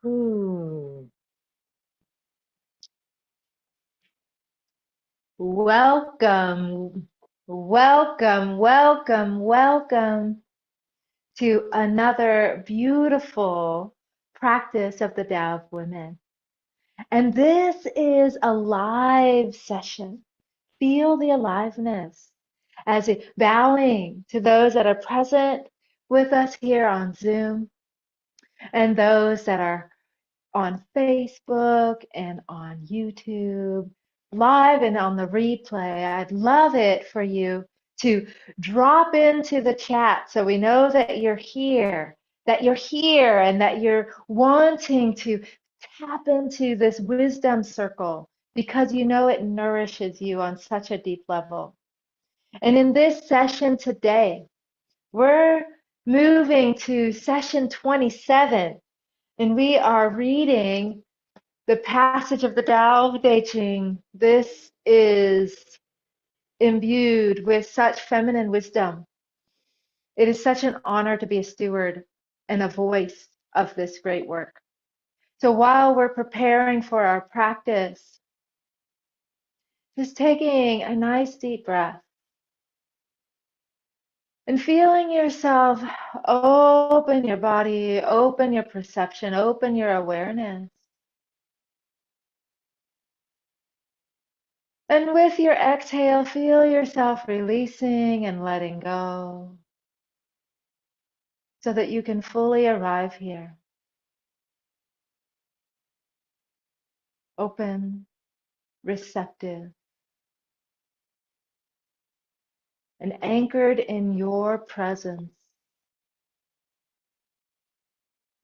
Ooh. Welcome, welcome, welcome, welcome to another beautiful practice of the Tao of Women. And this is a live session. Feel the aliveness as we bowing to those that are present with us here on Zoom and those that are on Facebook and on YouTube, live and on the replay. I'd love it for you to drop into the chat so we know that you're here, and that you're wanting to tap into this wisdom circle because you know it nourishes you on such a deep level. And in this session today, we're moving to session 27, and we are reading the passage of the Tao of Jing. This is imbued with such feminine wisdom. It is such an honor to be a steward and a voice of this great work. So while we're preparing for our practice, just taking a nice deep breath and feeling yourself open your body, open your perception, open your awareness. And with your exhale, feel yourself releasing and letting go so that you can fully arrive here. Open, receptive, and anchored in your presence,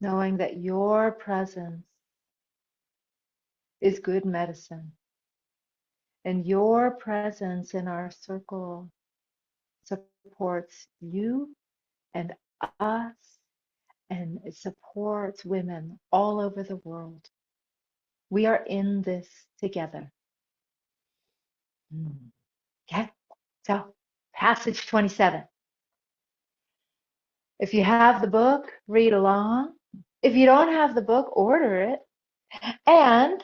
knowing that your presence is good medicine, and your presence in our circle supports you and us, and it supports women all over the world. We are in this together. Okay, so passage 27. If you have the book, read along. If you don't have the book, order it. And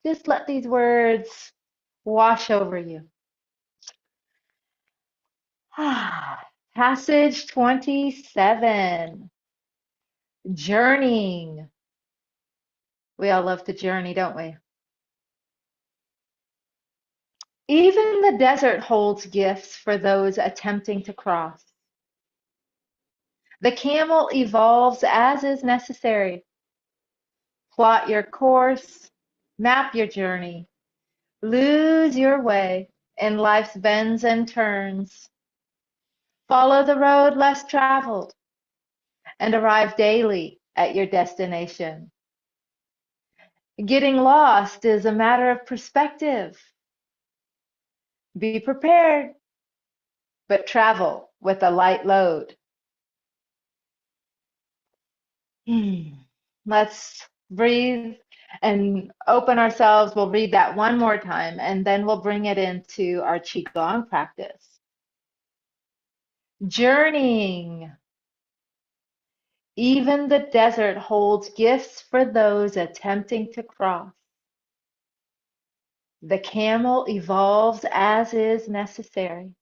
just let these words wash over you. Passage 27. Journeying. We all love to journey, don't we? Even the desert holds gifts for those attempting to cross. The camel evolves as is necessary. Plot your course, map your journey, lose your way in life's bends and turns. Follow the road less traveled and arrive daily at your destination. Getting lost is a matter of perspective. Be prepared, but travel with a light load. Let's breathe and open ourselves. We'll read that one more time, and then we'll bring it into our Qigong practice. Journeying. Even the desert holds gifts for those attempting to cross. The camel evolves as is necessary.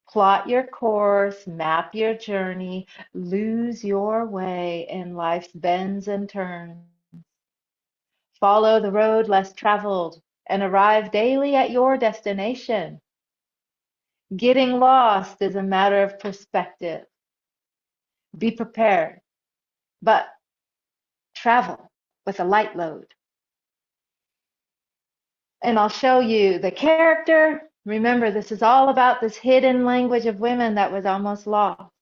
Plot your course, map your journey, lose your way in life's bends and turns. Follow the road less traveled and arrive daily at your destination. Getting lost is a matter of perspective. Be prepared, but travel with a light load. And I'll show you the character. Remember, this is all about this hidden language of women that was almost lost.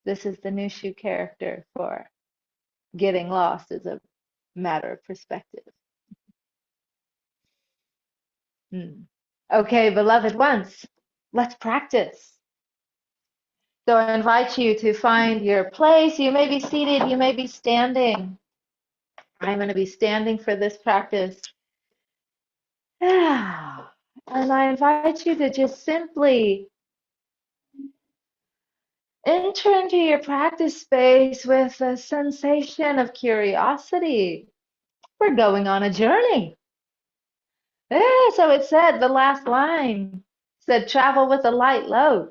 This is the Nushu character for getting lost is a matter of perspective. Okay, beloved ones, let's practice. So I invite you to find your place. You may be seated, you may be standing. I'm going to be standing for this practice. And I invite you to just simply enter into your practice space with a sensation of curiosity. We're going on a journey. Yeah, so it said, the last line said, travel with a light load.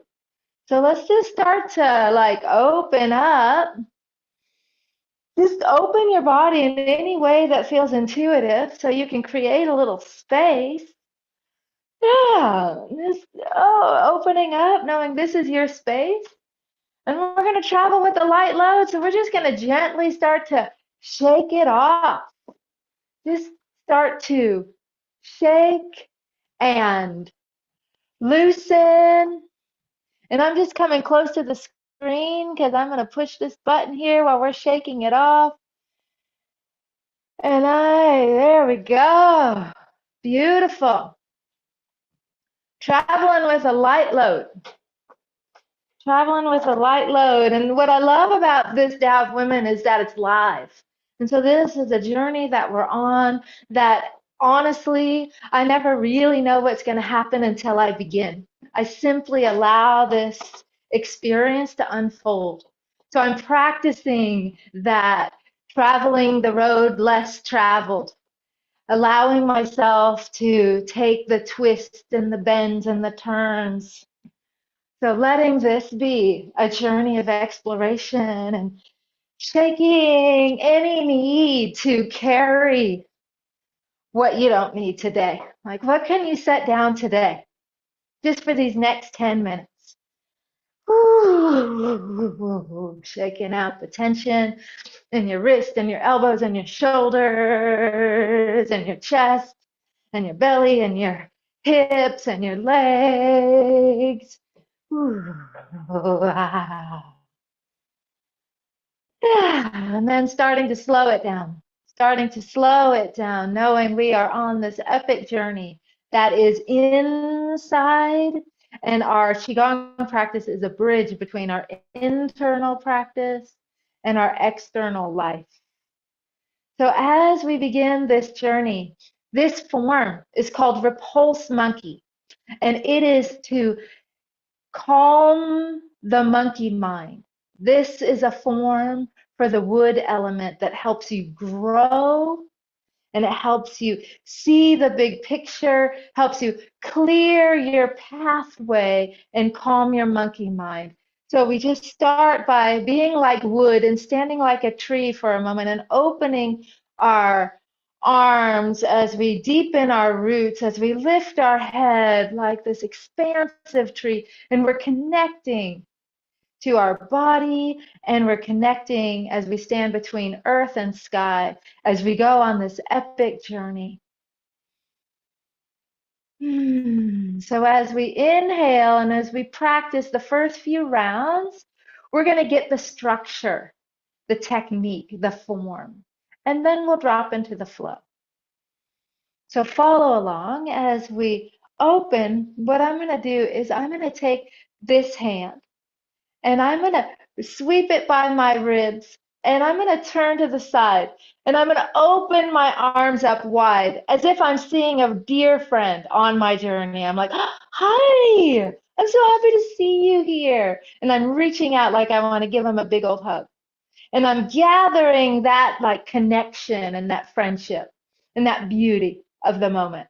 So let's just start to like open up. Just open your body in any way that feels intuitive so you can create a little space. Yeah, just opening up, knowing this is your space. And we're going to travel with a light load. So we're just going to gently start to shake it off. Just start to shake and loosen. And I'm just coming close to the screen because I'm going to push this button here while we're shaking it off. And there we go. Beautiful. Traveling with a light load. Traveling with a light load. And what I love about this Tao of Women is that it's live. And so this is a journey that we're on that honestly, I never really know what's going to happen until I begin. I simply allow this experience to unfold. So I'm practicing that traveling the road less traveled, allowing myself to take the twists and the bends and the turns. So letting this be a journey of exploration and shaking any need to carry what you don't need today. Like, what can you set down today just for these next 10 minutes? Ooh, shaking out the tension in your wrist and your elbows and your shoulders and your chest and your belly and your hips and your legs. Ooh, ah. And then starting to slow it down, knowing we are on this epic journey that is inside, and our Qigong practice is a bridge between our internal practice and our external life. So as we begin this journey, this form is called repulse monkey, and it is to calm the monkey mind. This is a form for the wood element that helps you grow, and it helps you see the big picture, helps you clear your pathway and calm your monkey mind. So we just start by being like wood and standing like a tree for a moment and opening our arms as we deepen our roots, as we lift our head like this expansive tree, and we're connecting to our body, and we're connecting as we stand between earth and sky as we go on this epic journey. So as we inhale and as we practice the first few rounds, we're going to get the structure, the technique, the form, and then we'll drop into the flow. So follow along as we open. What I'm going to do is I'm going to take this hand and I'm going to sweep it by my ribs, and I'm going to turn to the side, and I'm going to open my arms up wide as if I'm seeing a dear friend on my journey. I'm like, hi, I'm so happy to see you here. And I'm reaching out like I want to give him a big old hug. And I'm gathering that like connection and that friendship and that beauty of the moment.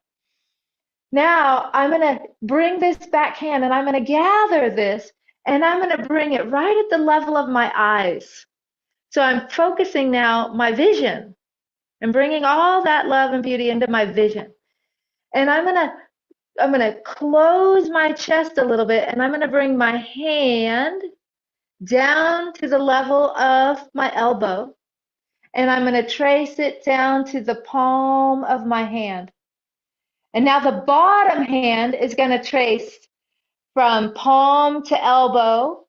Now I'm going to bring this back hand and I'm going to gather this and I'm going to bring it right at the level of my eyes. So I'm focusing now my vision and bringing all that love and beauty into my vision. And I'm going to close my chest a little bit and I'm going to bring my hand down to the level of my elbow. And I'm going to trace it down to the palm of my hand. And now the bottom hand is going to trace from palm to elbow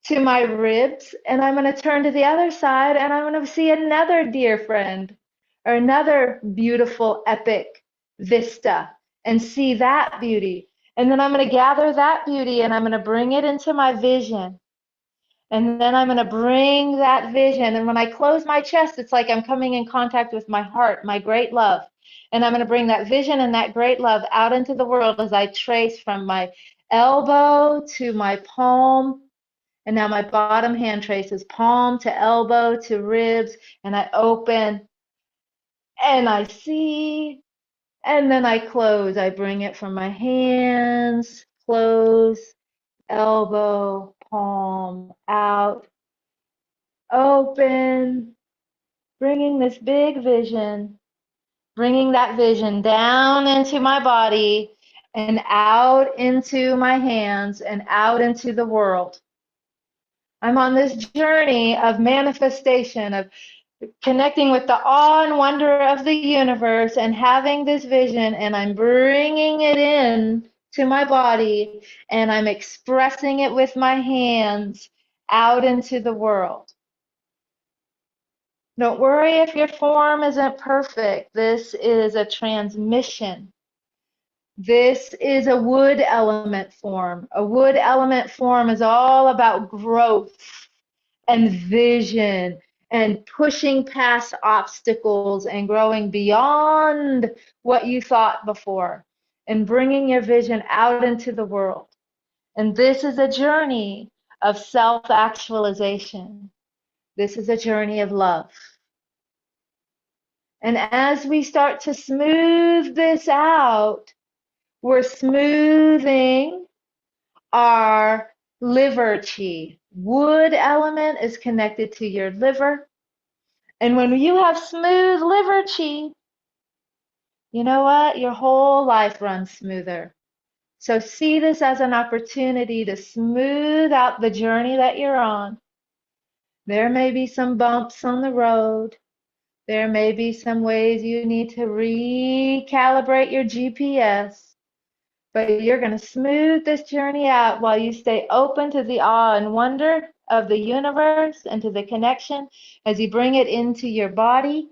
to my ribs, and I'm going to turn to the other side and I'm going to see another dear friend or another beautiful epic vista and see that beauty. And then I'm going to gather that beauty and I'm going to bring it into my vision. And then I'm going to bring that vision. And when I close my chest, it's like I'm coming in contact with my heart, my great love. And I'm going to bring that vision and that great love out into the world as I trace from my elbow to my palm And now my bottom hand traces palm to elbow to ribs, and I open and I see, and then I close. I bring it from my hands, close, elbow, palm, out, open, bringing this big vision, bringing that vision down into my body and out into my hands and out into the world. I'm on this journey of manifestation, of connecting with the awe and wonder of the universe and having this vision, and I'm bringing it in to my body and I'm expressing it with my hands out into the world. Don't worry if your form isn't perfect. This is a transmission. This is a wood element form. A wood element form is all about growth and vision and pushing past obstacles and growing beyond what you thought before and bringing your vision out into the world. And this is a journey of self-actualization. This is a journey of love. And as we start to smooth this out, we're smoothing our liver chi. Wood element is connected to your liver. And when you have smooth liver chi, you know what? Your whole life runs smoother. So see this as an opportunity to smooth out the journey that you're on. There may be some bumps on the road. There may be some ways you need to recalibrate your GPS, but you're going to smooth this journey out while you stay open to the awe and wonder of the universe and to the connection as you bring it into your body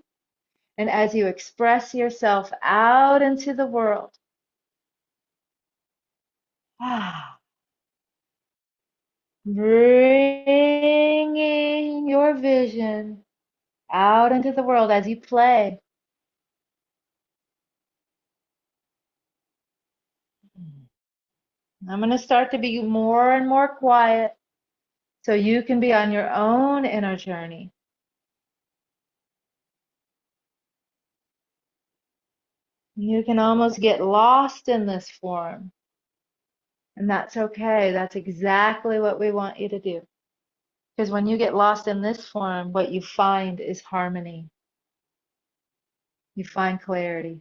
and as you express yourself out into the world. Bringing your vision out into the world as you play. I'm going to start to be more and more quiet so you can be on your own inner journey. You can almost get lost in this form, and that's okay. That's exactly what we want you to do. Because when you get lost in this form, what you find is harmony. You find clarity.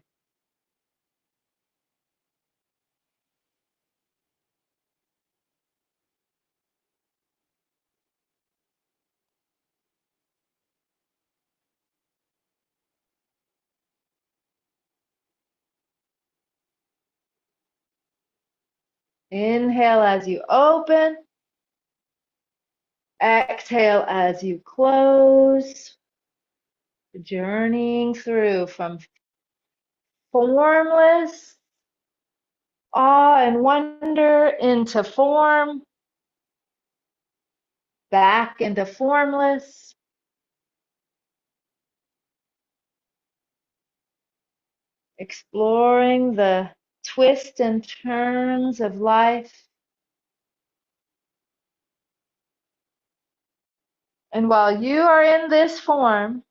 Inhale as you open. Exhale as you close. Journeying through from formless awe and wonder into form, back into formless, exploring the twists and turns of life. And while you are in this form,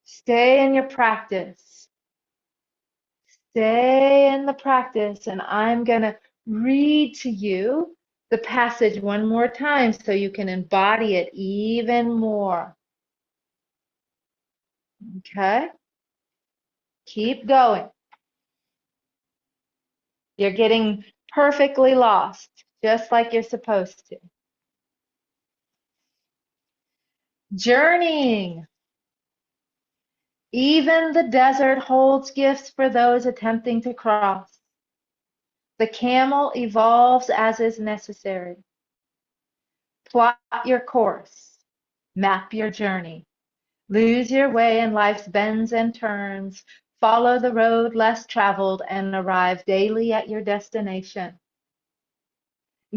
stay in your practice. Stay in the practice, and I'm going to read to you the passage one more time so you can embody it even more. Okay? Keep going. You're getting perfectly lost, just like you're supposed to. Journeying. Even the desert holds gifts for those attempting to cross. The camel evolves as is necessary. Plot your course. Map your journey. Lose your way in life's bends and turns. Follow the road less traveled and arrive daily at your destination.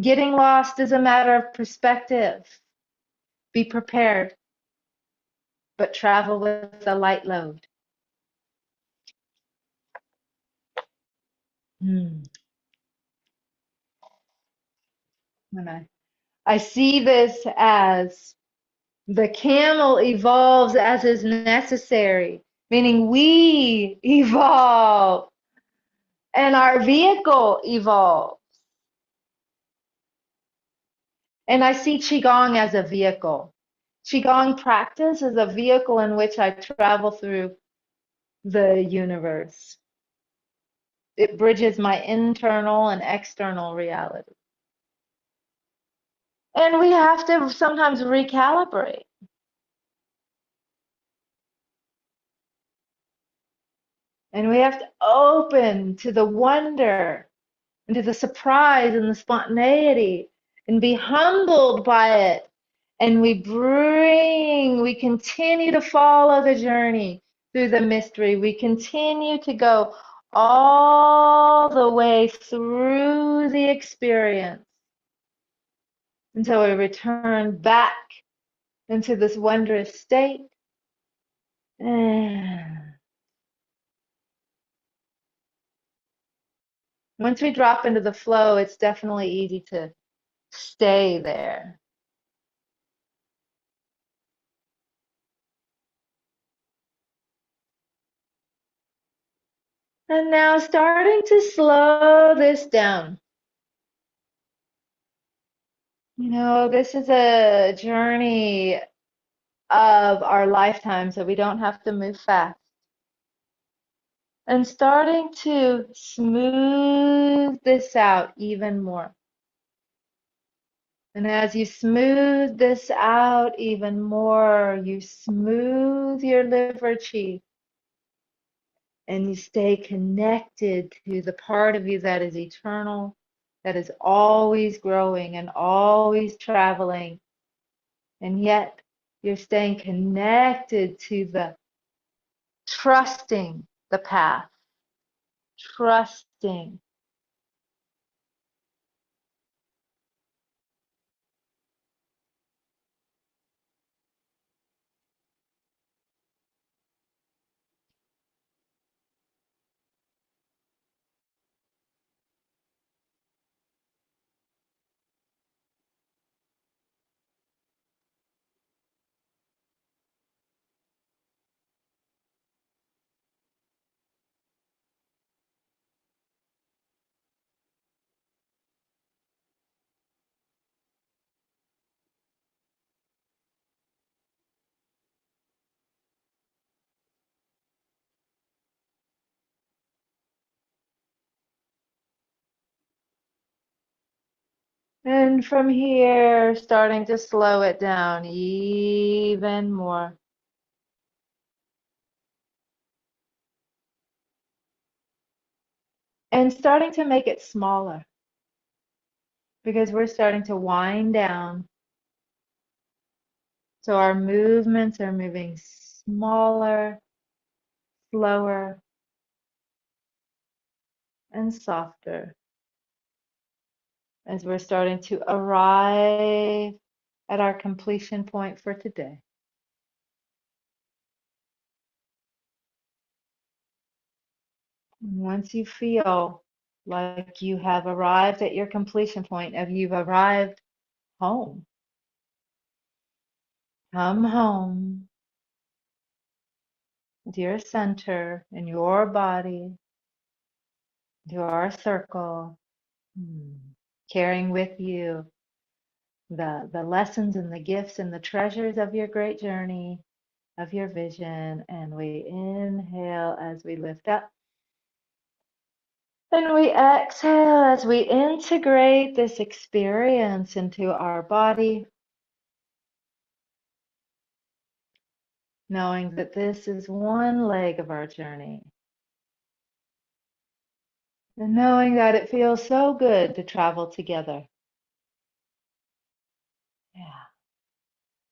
Getting lost is a matter of perspective. Be prepared, but travel with a light load. And I see this as the camel evolves as is necessary, meaning we evolve and our vehicle evolves. And I see Qigong as a vehicle. Qigong practice is a vehicle in which I travel through the universe. It bridges my internal and external reality. And we have to sometimes recalibrate. And we have to open to the wonder and to the surprise and the spontaneity and be humbled by it. And we continue to follow the journey through the mystery. We continue to go all the way through the experience until we return back into this wondrous state. And once we drop into the flow, it's definitely easy to stay there. And now starting to slow this down. You know, this is a journey of our lifetime, so we don't have to move fast. And starting to smooth this out even more. And as you smooth this out even more, you smooth your liver chi and you stay connected to the part of you that is eternal, that is always growing and always traveling. And yet you're staying connected to the trusting the path, trusting. And from here, starting to slow it down even more. And starting to make it smaller because we're starting to wind down. So our movements are moving smaller, slower, and softer as we're starting to arrive at our completion point for today. Once you feel like you have arrived at your completion point, of you've arrived home, come home to your center in your body, your circle, carrying with you the lessons and the gifts and the treasures of your great journey, of your vision. And we inhale as we lift up. And we exhale as we integrate this experience into our body, knowing that this is one leg of our journey. And knowing that it feels so good to travel together. Yeah.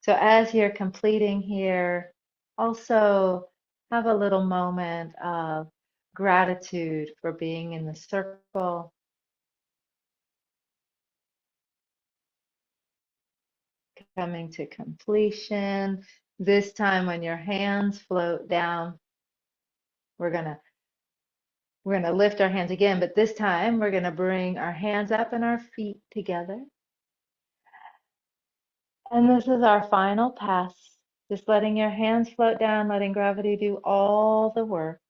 So as you're completing here, also have a little moment of gratitude for being in the circle, coming to completion. This time when your hands float down, we're gonna lift our hands again, but this time we're gonna bring our hands up and our feet together. And this is our final pass. Just letting your hands float down, letting gravity do all the work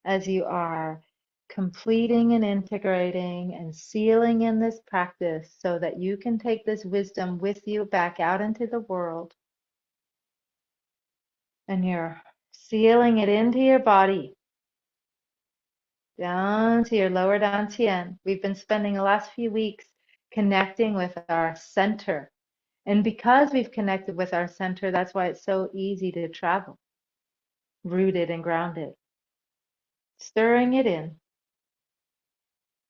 as you are completing and integrating and sealing in this practice so that you can take this wisdom with you back out into the world. And you're sealing it into your body, down to your lower dantian. We've been spending the last few weeks connecting with our center. And because we've connected with our center, that's why it's so easy to travel, rooted and grounded. Stirring it in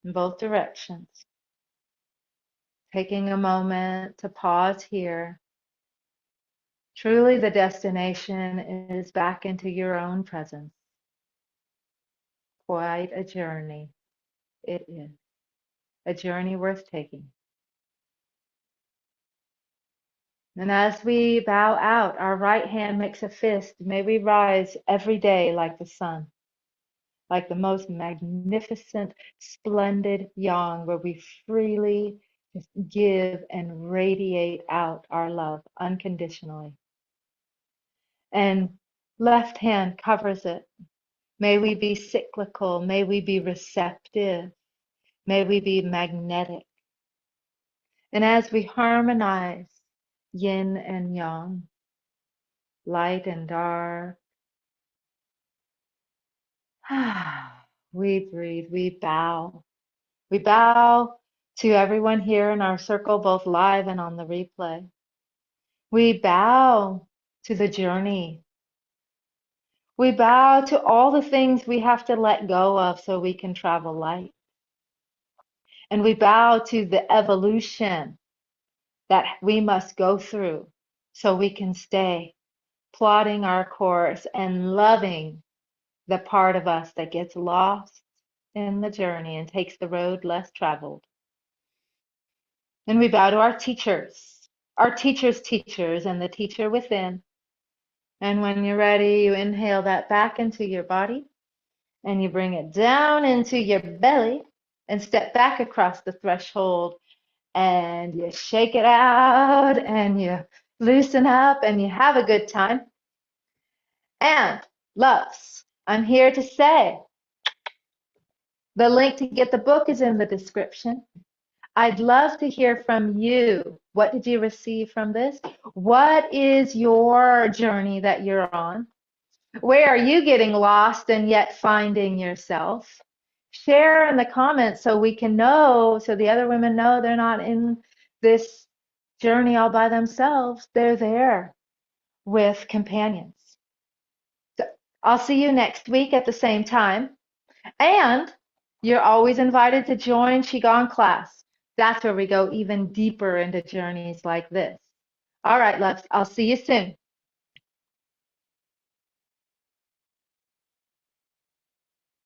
both directions. Taking a moment to pause here. Truly, the destination is back into your own presence. Quite a journey. It is a journey worth taking. And as we bow out, our right hand makes a fist. May we rise every day like the sun, like the most magnificent, splendid yang, where we freely just give and radiate out our love unconditionally. And left hand covers it. May we be cyclical. May we be receptive. May we be magnetic. And as we harmonize yin and yang, light and dark, we breathe, we bow. We bow to everyone here in our circle, both live and on the replay. We bow to the journey. We bow to all the things we have to let go of so we can travel light. And we bow to the evolution that we must go through so we can stay plotting our course and loving the part of us that gets lost in the journey and takes the road less traveled. And we bow to our teachers, teachers, and the teacher within. And when you're ready, you inhale that back into your body and you bring it down into your belly and step back across the threshold and you shake it out and you loosen up and you have a good time. And loves, I'm here to say the link to get the book is in the description. I'd love to hear from you. What did you receive from this? What is your journey that you're on? Where are you getting lost and yet finding yourself? Share in the comments so we can know, so the other women know they're not in this journey all by themselves. They're there with companions. So I'll see you next week at the same time. And you're always invited to join Qigong class. That's where we go even deeper into journeys like this. All right, loves, I'll see you soon.